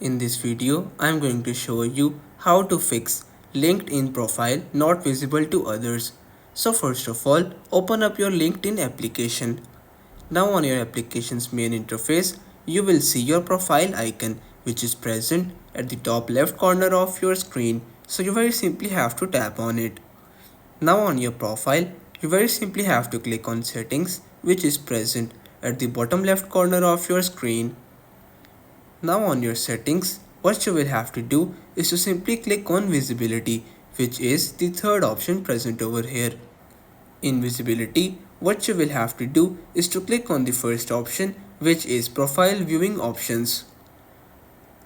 In this video, I am going to show you how to fix LinkedIn profile not visible to others. So first of all, open up your LinkedIn application. Now on your application's main interface, you will see your profile icon which is present at the top left corner of your screen. So you very simply have to tap on it. Now on your profile, you very simply have to click on settings which is present at the bottom left corner of your screen. Now on your settings, what you will have to do is to simply click on visibility, which is the third option present over here. In visibility, what you will have to do is to click on the first option, which is profile viewing options.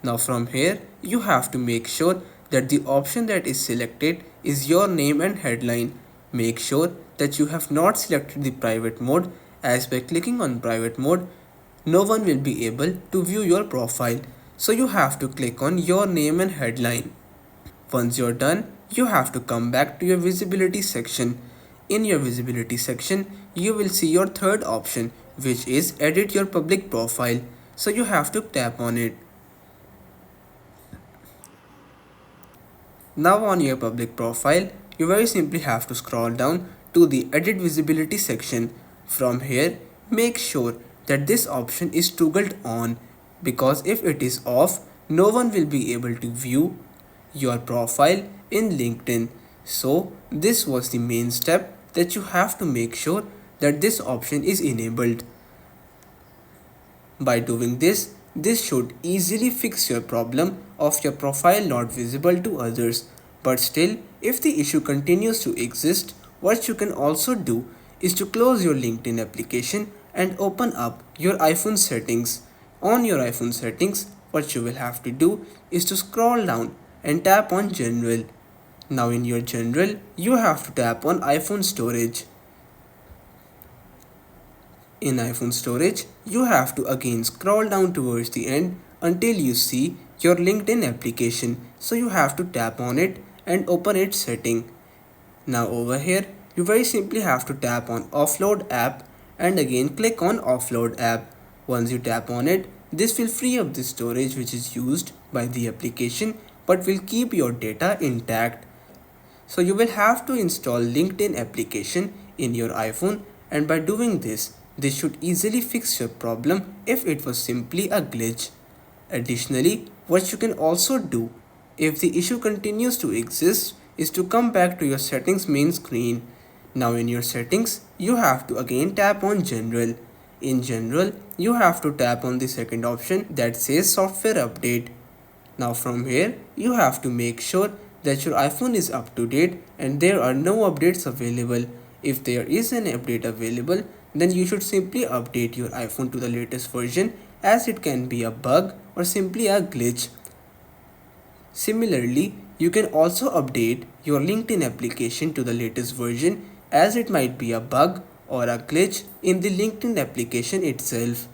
Now from here, you have to make sure that the option that is selected is your name and headline. Make sure that you have not selected the private mode, as by clicking on private mode, no one will be able to view your profile. So you have to click on your name and headline. Once you're done, you have to come back to your visibility section. In your visibility section, you will see your third option, which is edit your public profile. So you have to tap on it. Now on your public profile, you very simply have to scroll down to the edit visibility section. From here, make sure that this option is toggled on, because if it is off, no one will be able to view your profile in LinkedIn. So this was the main step, that you have to make sure that this option is enabled. By doing this should easily fix your problem of your profile not visible to others. But still, if the issue continues to exist, what you can also do is to close your LinkedIn application and open up your iPhone settings. On your iPhone settings, what you will have to do is to scroll down and tap on General. Now in your General, you have to tap on iPhone storage. In iPhone storage, you have to again scroll down towards the end until you see your LinkedIn application. So you have to tap on it and open its setting. Now over here, you very simply have to tap on offload app and again click on offload app. Once you tap on it, this will free up the storage which is used by the application, but will keep your data intact. So you will have to install LinkedIn application in your iPhone, and by doing this should easily fix your problem if it was simply a glitch. Additionally, what you can also do if the issue continues to exist is to come back to your settings main screen. Now in your settings, you have to again tap on General. In General, you have to tap on the second option that says Software Update. Now from here, you have to make sure that your iPhone is up to date and there are no updates available. If there is an update available, then you should simply update your iPhone to the latest version, as it can be a bug or simply a glitch. Similarly, you can also update your LinkedIn application to the latest version, as it might be a bug or a glitch in the LinkedIn application itself.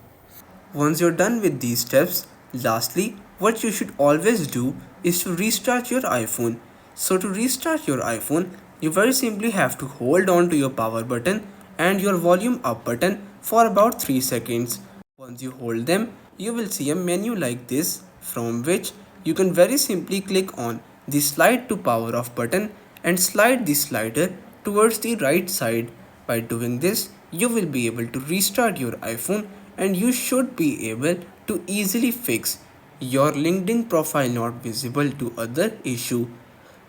Once you're done with these steps, lastly, what you should always do is to restart your iPhone. So to restart your iPhone, you very simply have to hold on to your power button and your volume up button for about 3 seconds. Once you hold them, you will see a menu like this, from which you can very simply click on the slide to power off button and slide the slider towards the right side. By doing this, you will be able to restart your iPhone, and you should be able to easily fix your LinkedIn profile not visible to other issue.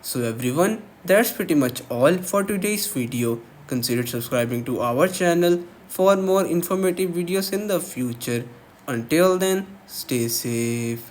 So everyone, that's pretty much all for today's video. Consider subscribing to our channel for more informative videos in the future. Until then, stay safe.